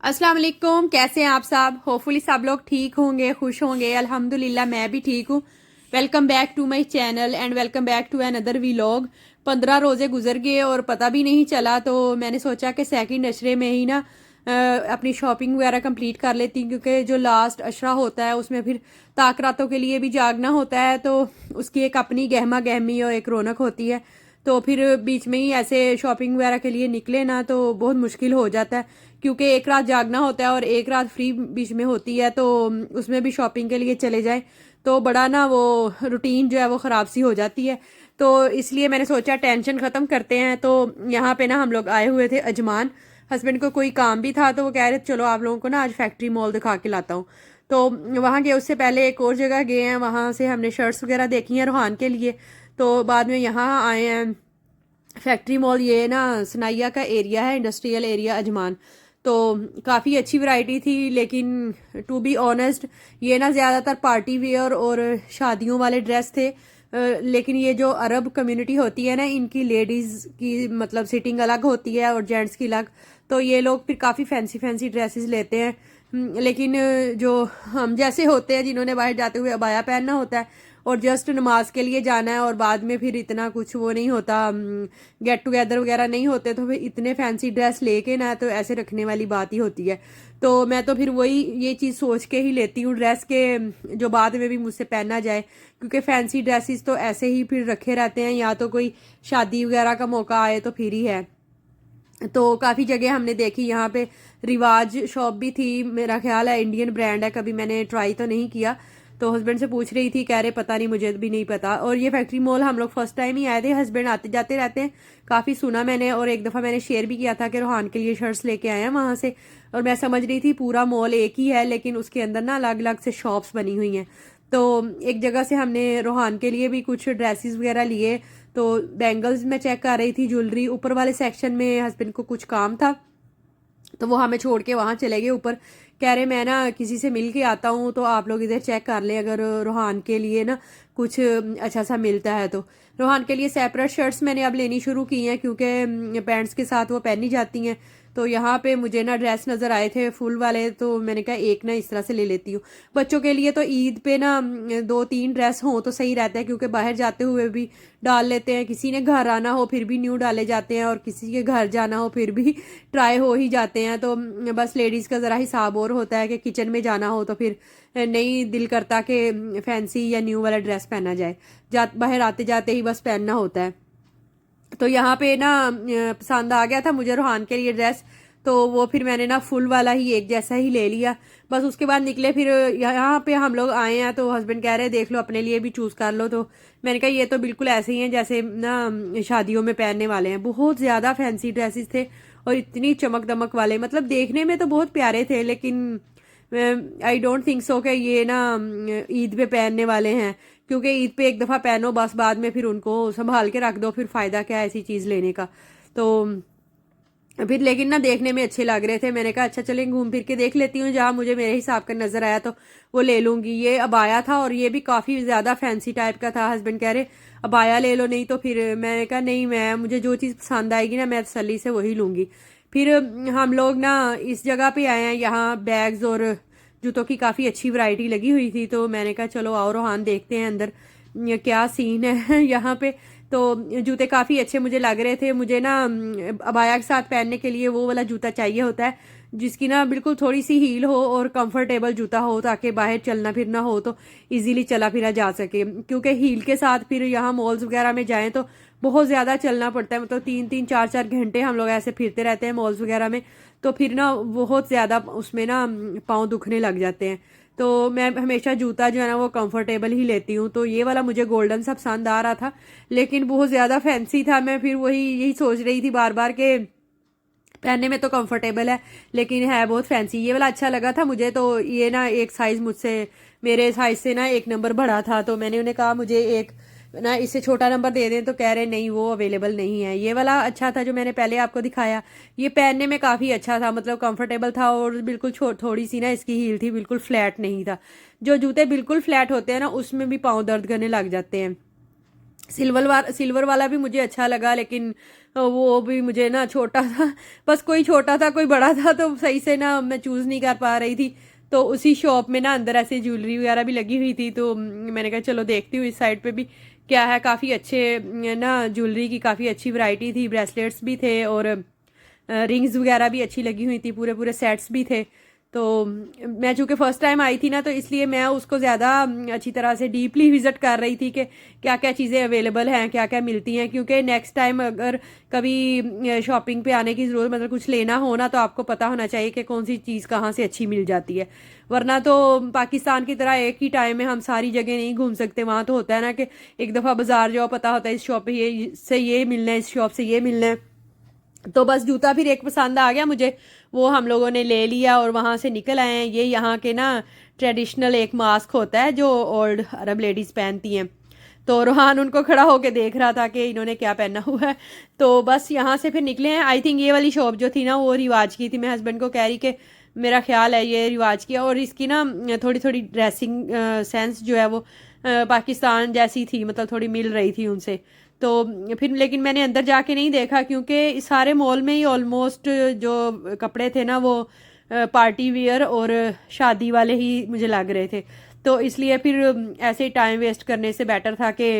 अस्सलाम वालेकुम। कैसे हैं आप सब? होपफुली सब लोग ठीक होंगे, खुश होंगे। अल्हम्दुलिल्लाह मैं भी ठीक हूँ। Welcome back to my channel and welcome back to another vlog. 15 रोज़े गुजर गए और पता भी नहीं चला, तो मैंने सोचा कि सेकंड अशरे में ही ना अपनी शॉपिंग वगैरह कंप्लीट कर लेती हूँ, क्योंकि जो लास्ट अशरा होता है उसमें फिर ताक रातों के लिए भी जागना होता है, तो उसकी एक अपनी गहमा गहमी और एक रौनक होती है। तो फिर बीच में ही ऐसे शॉपिंग वगैरह के लिए निकले ना तो बहुत मुश्किल हो जाता है, क्योंकि एक रात जागना होता है और एक रात फ्री बीच में होती है, तो उसमें भी शॉपिंग के लिए चले जाएं तो बड़ा ना वो रूटीन जो है वो ख़राब सी हो जाती है। तो इसलिए मैंने सोचा टेंशन ख़त्म करते हैं। तो यहाँ पे ना हम लोग आए हुए थे अजमान। हस्बैंड को कोई काम भी था तो वो कह रहे चलो आप लोगों को ना आज फैक्ट्री मॉल दिखा के लाता हूँ। तो वहाँ गए, उससे पहले एक और जगह गए हैं, वहाँ से हमने शर्ट्स वगैरह देखी हैं रोहान के लिए। तो बाद में यहाँ आए हैं फैक्ट्री मॉल। ये ना सनाइया का एरिया है, इंडस्ट्रियल एरिया अजमान। तो काफ़ी अच्छी वैरायटी थी, लेकिन टू बी ऑनेस्ट ये ना ज़्यादातर पार्टी वेयर और शादियों वाले ड्रेस थे। लेकिन ये जो अरब कम्युनिटी होती है ना, इनकी लेडीज़ की मतलब सिटिंग अलग होती है और जेंट्स की अलग। तो ये लोग फिर काफ़ी फैंसी फैंसी ड्रेसेस लेते हैं। लेकिन जो हम जैसे होते हैं जिन्होंने बाहर जाते हुए अबाया पहनना होता है और जस्ट नमाज के लिए जाना है और बाद में फिर इतना कुछ वो नहीं होता, गेट टुगेदर वगैरह नहीं होते, तो फिर इतने फैंसी ड्रेस लेके ना तो ऐसे रखने वाली बात ही होती है। तो मैं तो फिर वही ये चीज़ सोच के ही लेती हूँ ड्रेस के, जो बाद में भी मुझसे पहना जाए, क्योंकि फैंसी ड्रेसेस तो ऐसे ही फिर रखे रहते हैं, या तो कोई शादी वगैरह का मौका आए तो फिर ही है। तो काफ़ी जगह हमने देखी, यहाँ पे रिवाज शॉप भी थी, मेरा ख्याल है इंडियन ब्रांड है, कभी मैंने ट्राई तो नहीं किया। तो हस्बैंड से पूछ रही थी, कह रहे पता नहीं, मुझे भी नहीं पता। और ये फैक्ट्री मॉल हम लोग फर्स्ट टाइम ही आए थे, हस्बैंड आते जाते रहते हैं, काफ़ी सुना मैंने, और एक दफ़ा मैंने शेयर भी किया था कि रोहान के लिए शर्ट्स लेके आए हैं वहाँ से। और मैं समझ रही थी पूरा मॉल एक ही है, लेकिन उसके अंदर ना अलग अलग से शॉप्स बनी हुई हैं। तो एक जगह से हमने रोहान के लिए भी कुछ ड्रेसेस वगैरह लिए। तो बैंगल्स में चेक कर रही थी, ज्वेलरी ऊपर वाले सेक्शन में हस्बैंड को कुछ काम था, तो वो हमें छोड़ के वहाँ चले गए ऊपर। कह रहे मैं ना किसी से मिल के आता हूँ, तो आप लोग इधर चेक कर लें अगर रोहान के लिए ना कुछ अच्छा सा मिलता है। तो रोहान के लिए सेपरेट शर्ट्स मैंने अब लेनी शुरू की हैं, क्योंकि पैंट्स के साथ वो पहनी जाती हैं। तो यहाँ पे मुझे ना ड्रेस नज़र आए थे फुल वाले, तो मैंने कहा एक ना इस तरह से ले लेती हूँ। बच्चों के लिए तो ईद पे ना 2-3 ड्रेस हों तो सही रहता है, क्योंकि बाहर जाते हुए भी डाल लेते हैं, किसी ने घर आना हो फिर भी न्यू डाले जाते हैं, और किसी के घर जाना हो फिर भी ट्राई हो ही जाते हैं। तो बस लेडीज़ का ज़रा हिसाब और होता है कि किचन में जाना हो तो फिर नहीं दिल करता कि फैंसी या न्यू वाला ड्रेस पहना जाए, बाहर आते जाते ही बस पहनना होता है। तो यहाँ पे ना पसंद आ गया था मुझे रोहान के लिए ड्रेस, तो वो फिर मैंने ना फुल वाला ही एक जैसा ही ले लिया। बस उसके बाद निकले, फिर यहाँ पे हम लोग आए हैं, तो हस्बैंड कह रहे देख लो अपने लिए भी चूज़ कर लो। तो मैंने कहा ये तो बिल्कुल ऐसे ही हैं जैसे ना शादियों में पहनने वाले हैं। बहुत ज़्यादा फैंसी ड्रेसेस थे और इतनी चमक दमक वाले, मतलब देखने में तो बहुत प्यारे थे, लेकिन आई डोंट थिंक सो कि ये ना ईद पे पहनने वाले हैं, क्योंकि ईद पे एक दफ़ा पहनो बस, बाद में फिर उनको संभाल के रख दो, फिर फ़ायदा क्या है ऐसी चीज़ लेने का। तो फिर लेकिन ना देखने में अच्छे लग रहे थे, मैंने कहा अच्छा चलें घूम फिर के देख लेती हूँ, जहाँ मुझे मेरे हिसाब का नज़र आया तो वो ले लूँगी। ये अबाया था और ये भी काफ़ी ज़्यादा फैंसी टाइप का था। हस्बैंड कह रहे अबाया ले लो, नहीं तो फिर मैंने कहा नहीं, मैं मुझे जो चीज़ पसंद आएगी ना मैं तसल्ली से वही लूँगी। फिर हम लोग ना इस जगह पे आए हैं, यहाँ बैग्स और जूतों की काफ़ी अच्छी वैरायटी लगी हुई थी, तो मैंने कहा चलो आओ रोहान देखते हैं अंदर क्या सीन है यहाँ पे। तो जूते काफ़ी अच्छे मुझे लग रहे थे। मुझे ना अबाया के साथ पहनने के लिए वो वाला जूता चाहिए होता है, जिसकी ना बिल्कुल थोड़ी सी हील हो और कंफर्टेबल जूता हो, ताकि बाहर चलना फिरना हो तो इजीली चला फिरा जा सके, क्योंकि हील के साथ फिर यहाँ मॉल्स वगैरह में जाएं तो बहुत ज़्यादा चलना पड़ता है, मतलब 3-3 4-4 घंटे हम लोग ऐसे फिरते रहते हैं मॉल्स वगैरह में, तो फिर ना बहुत ज़्यादा उसमें ना पाँव दुखने लग जाते हैं। तो मैं हमेशा जूता जो है ना वो कंफर्टेबल ही लेती हूँ। तो ये वाला मुझे गोल्डन सा पसंद आ रहा था, लेकिन बहुत ज़्यादा फैंसी था। मैं फिर वही यही सोच रही थी बार बार के पहनने में तो कंफर्टेबल है लेकिन है बहुत फैंसी। ये वाला अच्छा लगा था मुझे, तो ये ना एक साइज़ मुझसे, मेरे साइज़ से ना एक नंबर बड़ा था, तो मैंने उन्हें कहा मुझे एक ना इससे छोटा नंबर दे दें, तो कह रहे नहीं वो अवेलेबल नहीं है। ये वाला अच्छा था जो मैंने पहले आपको दिखाया, ये पहनने में काफ़ी अच्छा था, मतलब कंफर्टेबल था, और बिल्कुल थोड़ी सी ना इसकी हील थी, बिल्कुल फ्लैट नहीं था। जो जूते बिल्कुल फ्लैट होते हैं ना उसमें भी पाँव दर्द करने लग जाते हैं। सिल्वर वाला भी मुझे अच्छा लगा, लेकिन वो भी मुझे ना छोटा था, बस कोई छोटा था कोई बड़ा था, तो सही से ना मैं चूज़ नहीं कर पा रही थी। तो उसी शॉप में ना अंदर ऐसे ज्वेलरी वगैरह भी लगी हुई थी, तो मैंने कहा चलो देखती हूँ इस साइड पे भी क्या है। काफ़ी अच्छे ना ज्वेलरी की काफ़ी अच्छी वैरायटी थी, ब्रेसलेट्स भी थे और रिंग्स वगैरह भी अच्छी लगी हुई थी, पूरे पूरे सेट्स भी थे। तो मैं चूँकि फ़र्स्ट टाइम आई थी ना, तो इसलिए मैं उसको ज़्यादा अच्छी तरह से डीपली विज़िट कर रही थी कि क्या क्या चीज़ें अवेलेबल हैं, क्या क्या मिलती हैं, क्योंकि नेक्स्ट टाइम अगर कभी शॉपिंग पे आने की ज़रूरत, मतलब कुछ लेना हो ना, तो आपको पता होना चाहिए कि कौन सी चीज़ कहाँ से अच्छी मिल जाती है। वरना तो पाकिस्तान की तरह एक ही टाइम में हम सारी जगह नहीं घूम सकते। वहाँ तो होता है ना कि एक दफ़ा बाज़ार जाओ, पता होता है इस शॉप पे ये से ये मिलना है, इस शॉप से ये मिलना है। तो बस जूता फिर एक पसंद आ गया मुझे, वो हम लोगों ने ले लिया और वहाँ से निकल आए हैं। ये यहाँ के ना ट्रेडिशनल एक मास्क होता है जो ओल्ड अरब लेडीज़ पहनती हैं। तो रोहान उनको खड़ा होके देख रहा था कि इन्होंने क्या पहना हुआ है। तो बस यहाँ से फिर निकले हैं। आई थिंक ये वाली शॉप जो थी ना वो रिवाज की थी। मैं हस्बैंड को कह रही कि मेरा ख्याल है ये रिवाज की है, और इसकी ना थोड़ी थोड़ी ड्रेसिंग सेंस जो है वो पाकिस्तान जैसी थी, मतलब थोड़ी मिल रही थी उनसे। तो फिर लेकिन मैंने अंदर जाके नहीं देखा, क्योंकि इस सारे मॉल में ही ऑलमोस्ट जो कपड़े थे ना वो पार्टी वियर और शादी वाले ही मुझे लग रहे थे। तो इसलिए फिर ऐसे ही टाइम वेस्ट करने से बेटर था कि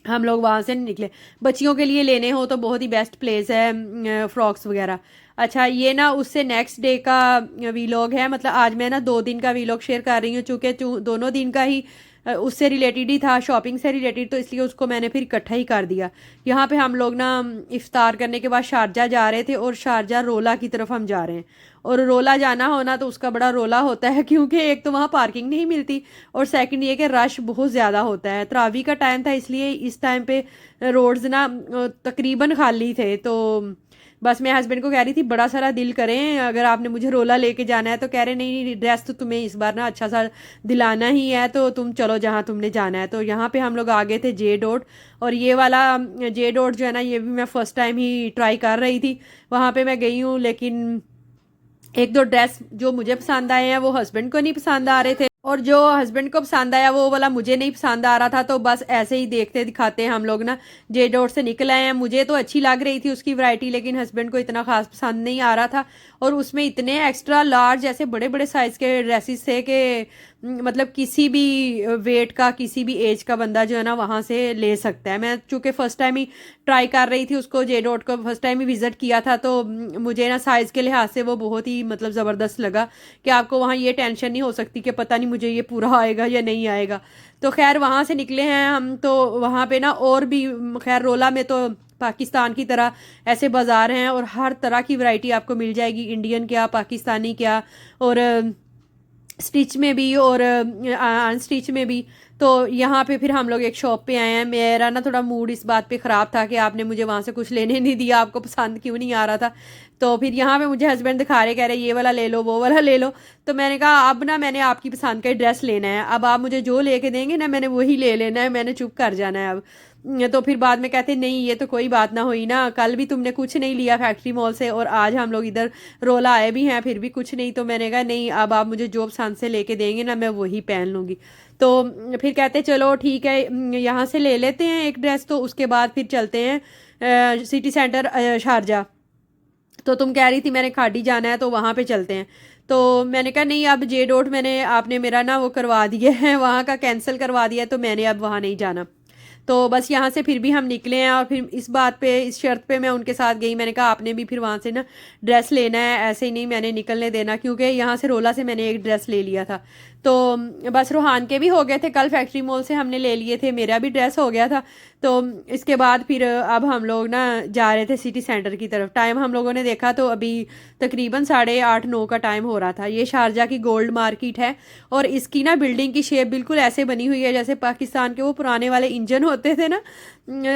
हम लोग वहाँ से निकले। बच्चियों के लिए लेने हो तो बहुत ही बेस्ट प्लेस है फ्रॉक्स वगैरह। अच्छा, ये ना उससे नेक्स्ट डे का वीलॉग है, मतलब आज मैं ना 2 दिन का वीलॉग शेयर कर रही हूँ, चूँकि दोनों दिन का ही उससे रिलेटेड ही था, शॉपिंग से रिलेटेड, तो इसलिए उसको मैंने फिर इकट्ठा ही कर दिया। यहाँ पे हम लोग ना इफ्तार करने के बाद शारजा जा रहे थे, और शारजा रोला की तरफ हम जा रहे हैं। और रोला जाना होना तो उसका बड़ा रोला होता है, क्योंकि एक तो वहाँ पार्किंग नहीं मिलती, और सेकंड ये कि रश बहुत ज़्यादा होता है। तरावी का टाइम था, इसलिए इस टाइम पे रोड्स ना तकरीबन खाली थे। तो बस मैं हस्बैंड को कह रही थी बड़ा सारा दिल करें अगर आपने मुझे रोला लेके जाना है, तो कह रहे नहीं नहीं, ड्रेस तो तुम्हें इस बार ना अच्छा सा दिलाना ही है, तो तुम चलो जहाँ तुमने जाना है। तो यहाँ पे हम लोग आ गए थे जे डॉट, और ये वाला जे डॉट जो है ना ये भी मैं फ़र्स्ट टाइम ही ट्राई कर रही थी। वहाँ पे मैं गई हूँ, लेकिन एक दो ड्रेस जो मुझे पसंद आए हैं वो हस्बैंड को नहीं पसंद आ रहे थे, और जो हस्बैंड को पसंद आया वो वाला मुझे नहीं पसंद आ रहा था। तो बस ऐसे ही देखते दिखाते हम लोग ना जे डॉट से निकल आए हैं। मुझे तो अच्छी लग रही थी उसकी वैरायटी, लेकिन हस्बैंड को इतना खास पसंद नहीं आ रहा था। और उसमें इतने एक्स्ट्रा लार्ज ऐसे बड़े बड़े साइज़ के ड्रेसेस थे कि मतलब किसी भी वेट का, किसी भी एज का बंदा जो है ना वहाँ से ले सकता है। मैं चूँकि फ़र्स्ट टाइम ही ट्राई कर रही थी उसको, J dot co first time ही विज़िट किया था, तो मुझे ना साइज़ के लिहाज से वो बहुत ही मतलब ज़बरदस्त लगा कि आपको वहाँ ये टेंशन नहीं हो सकती कि पता नहीं मुझे ये पूरा आएगा या नहीं आएगा। तो खैर वहाँ से निकले हैं हम, तो वहाँ पे ना और भी खैर रोला में तो पाकिस्तान की तरह ऐसे बाज़ार हैं, और हर तरह की वैरायटी आपको मिल जाएगी, इंडियन क्या पाकिस्तानी क्या, और स्टिच में भी और अनस्टिच में भी। तो यहाँ पे फिर हम लोग एक शॉप पे आए हैं। मेरा ना थोड़ा मूड इस बात पे ख़राब था कि आपने मुझे वहाँ से कुछ लेने नहीं दिया, आपको पसंद क्यों नहीं आ रहा था। तो फिर यहाँ पे मुझे हस्बैंड दिखा रहे, कह रहे ये वाला ले लो वो वाला ले लो। तो मैंने कहा अब ना मैंने आपकी पसंद का ही ड्रेस लेना है, अब आप मुझे जो लेके देंगे ना मैंने वही ले लेना है, मैंने चुप कर जाना है अब। तो फिर बाद में कहते नहीं ये तो कोई बात ना हुई ना, कल भी तुमने कुछ नहीं लिया फैक्ट्री मॉल से, और आज हम लोग इधर रोला आए भी हैं फिर भी कुछ नहीं। तो मैंने कहा नहीं, अब आप मुझे जो पसंद से लेके देंगे ना मैं वही पहन लूँगी। तो फिर कहते चलो ठीक है यहाँ से ले लेते हैं एक ड्रेस, तो उसके बाद फिर चलते हैं सिटी सेंटर शारजा। तो तुम कह रही थी मैंने खाड़ी जाना है तो वहाँ पे चलते हैं। तो मैंने कहा नहीं, अब जे डॉट मैंने आपने मेरा ना वो करवा दिया है, वहाँ का कैंसिल करवा दिया है, तो मैंने अब वहाँ नहीं जाना। तो बस यहाँ से फिर भी हम निकले हैं, और फिर इस बात पे इस शर्त पे मैं उनके साथ गई, मैंने कहा आपने भी फिर वहाँ से ना ड्रेस लेना है, ऐसे ही नहीं मैंने निकलने देना, क्योंकि यहाँ से रोला से मैंने एक ड्रेस ले लिया था। तो बस रूहान के भी हो गए थे, कल फैक्ट्री मॉल से हमने ले लिए थे, मेरा भी ड्रेस हो गया था। तो इसके बाद फिर अब हम लोग ना जा रहे थे सिटी सेंटर की तरफ। टाइम हम लोगों ने देखा तो अभी तकरीबन 8:30-9 का टाइम हो रहा था। ये शारजा की गोल्ड मार्केट है, और इसकी ना बिल्डिंग की शेप बिल्कुल ऐसे बनी हुई है जैसे पाकिस्तान के वो पुराने वाले इंजन होते थे ना,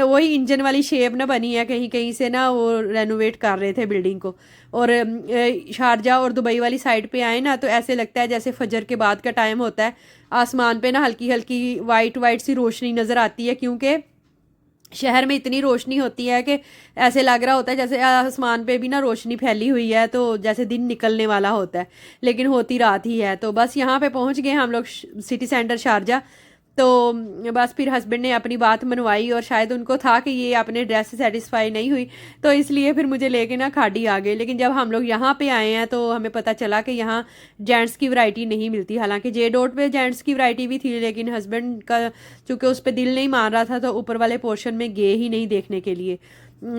वही इंजन वाली शेप ना बनी है। कहीं कहीं से ना वो रेनोवेट कर रहे थे बिल्डिंग को। और शारजा और दुबई वाली साइड पे आए ना तो ऐसे लगता है जैसे फजर के बाद का टाइम होता है। आसमान पे ना हल्की हल्की वाइट वाइट सी रोशनी नज़र आती है, क्योंकि शहर में इतनी रोशनी होती है कि ऐसे लग रहा होता है जैसे आसमान पे भी ना रोशनी फैली हुई है, तो जैसे दिन निकलने वाला होता है, लेकिन होती रात ही है। तो बस यहाँ पे पहुँच गए हम लोग सिटी सेंटर शारजा। तो बस फिर हस्बैंड ने अपनी बात मनवाई और शायद उनको था कि ये अपने ड्रेस से सेटिस्फाई नहीं हुई, तो इसलिए फिर मुझे लेके ना खाड़ी आ गए। लेकिन जब हम लोग यहाँ पे आए हैं तो हमें पता चला कि यहाँ जेंट्स की वैरायटी नहीं मिलती। हालांकि जे डॉट पे जेंट्स की वैरायटी भी थी, लेकिन हस्बैंड का चूँकि उस पर दिल नहीं मान रहा था तो ऊपर वाले पोर्शन में गए ही नहीं देखने के लिए।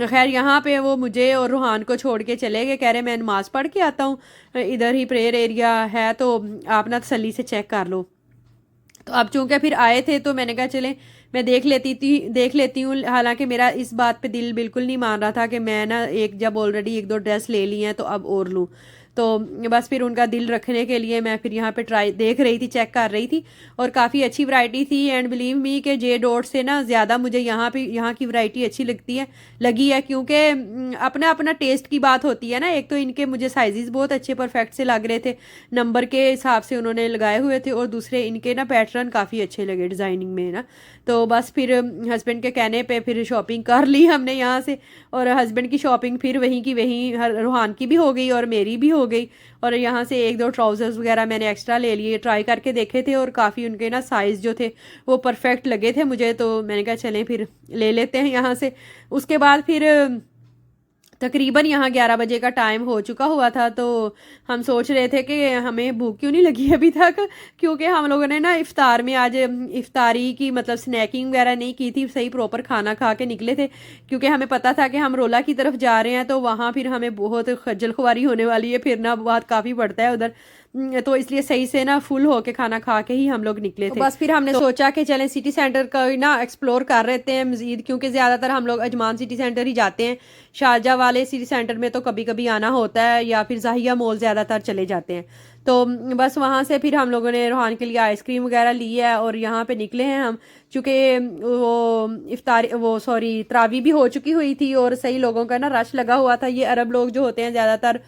खैर यहाँ पे वो मुझे और रूहान को छोड़ के चले गए, कह रहे मैं नमाज़ पढ़ के आता हूँ, इधर ही प्रेयर एरिया है तो आप ना तसल्ली से चेक कर लो। तो अब चूंकि फिर आए थे तो मैंने कहा चले मैं देख लेती हूँ। हालांकि मेरा इस बात पे दिल बिल्कुल नहीं मान रहा था कि मैं ना जब ऑलरेडी एक दो ड्रेस ले ली हैं तो अब और लूँ। तो बस फिर उनका दिल रखने के लिए मैं फिर यहाँ पे ट्राई देख रही थी, चेक कर रही थी, और काफ़ी अच्छी वैरायटी थी। एंड बिलीव मी कि जे डॉट से ना ज़्यादा मुझे यहाँ की वैरायटी अच्छी लगी है, क्योंकि अपना अपना टेस्ट की बात होती है ना। एक तो इनके मुझे साइजेस बहुत अच्छे परफेक्ट से लग रहे थे, नंबर के हिसाब से उन्होंने लगाए हुए थे, और दूसरे इनके ना पैटर्न काफ़ी अच्छे लगे डिज़ाइनिंग में ना। तो बस फिर हस्बैंड के कहने पे फिर शॉपिंग कर ली हमने यहाँ से, और हस्बैंड की शॉपिंग फिर वहीं की वहीं रूहान की भी हो गई और मेरी भी हो गई। और यहाँ से एक दो ट्राउजर्स वगैरह मैंने एक्स्ट्रा ले लिए, ट्राई करके देखे थे, और काफ़ी उनके ना साइज़ जो थे वो परफेक्ट लगे थे मुझे। तो मैंने कहा चलें फिर ले लेते हैं यहाँ से। उसके बाद फिर तकरीबन यहाँ 11 बजे का टाइम हो चुका हुआ था, तो हम सोच रहे थे कि हमें भूख क्यों नहीं लगी अभी तक, क्योंकि हम लोगों ने ना इफ्तार में आज इफ्तारी की मतलब स्नैकिंग वगैरह नहीं की थी, सही प्रॉपर खाना खा के निकले थे, क्योंकि हमें पता था कि हम रोला की तरफ जा रहे हैं तो वहाँ फिर हमें बहुत खज्जल खुआरी होने वाली है, फिर ना बहुत काफ़ी पड़ता है उधर। तो इसलिए सही से ना फुल होके खाना खा के ही हम लोग निकले थे। तो बस फिर हमने सोचा कि चलें सिटी सेंटर का ना एक्सप्लोर कर रहते हैं मज़ीद, क्योंकि ज़्यादातर हम लोग अजमान सिटी सेंटर ही जाते हैं। शारजा वाले सिटी सेंटर में तो कभी कभी आना होता है, या फिर जाहिया मॉल ज़्यादातर चले जाते हैं। तो बस वहाँ से फिर हम लोगों ने रूहान के लिए आइसक्रीम वगैरह ली है, और यहाँ पे निकले हैं हम, चूँकि तरावी भी हो चुकी हुई थी और सही लोगों का ना रश लगा हुआ था। ये अरब लोग जो होते हैं ज़्यादातर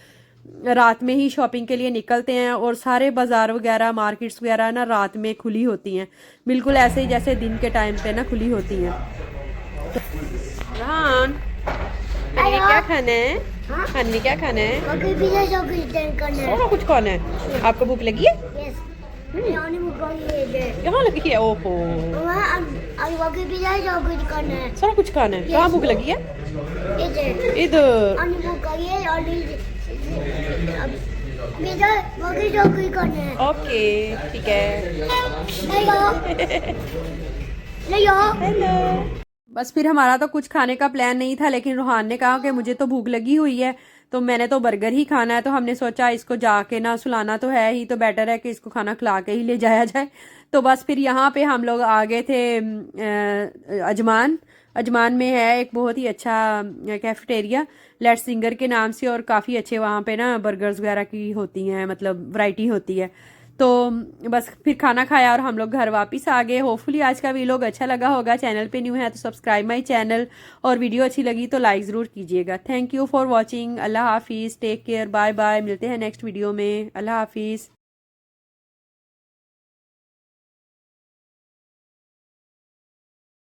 रात में ही शॉपिंग के लिए निकलते हैं, और सारे बाजार वगैरह मार्केट्स वगैरह ना रात में खुली होती हैं, बिल्कुल ऐसे ही जैसे दिन के टाइम पे ना खुली होती हैं। रान खाने क्या खाना है? खाने में क्या खाना है? सारा कुछ खाना है। आपको भूख लगी है? यहाँ लगी है? ओहो, सारा कुछ खाना है। कहाँ भूख लगी है? इधर। ओके ठीक है। हेलो। बस फिर हमारा तो कुछ खाने का प्लान नहीं था, लेकिन रूहान ने कहा कि मुझे तो भूख लगी हुई है, तो मैंने तो बर्गर ही खाना है। तो हमने सोचा इसको जाके ना सुलाना तो है ही, तो बेटर है कि इसको खाना खिला के ही ले जाया जाए। तो बस फिर यहाँ पे हम लोग आ गए थे अजमान में है एक बहुत ही अच्छा कैफेटेरिया लेट्स सिंगर के नाम से, और काफ़ी अच्छे वहाँ पे ना बर्गर्स वगैरह की होती हैं, मतलब वैरायटी होती है। तो बस फिर खाना खाया और हम लोग घर वापस आ गए। होपफुली आज का वीडियो अच्छा लगा होगा। चैनल पे न्यू है तो सब्सक्राइब माय चैनल, और वीडियो अच्छी लगी तो लाइक ज़रूर कीजिएगा। Thank you for watching. अल्लाह हाफिज़, टेक केयर, बाय बाय। मिलते हैं नेक्स्ट वीडियो में। अल्लाह हाफिज़।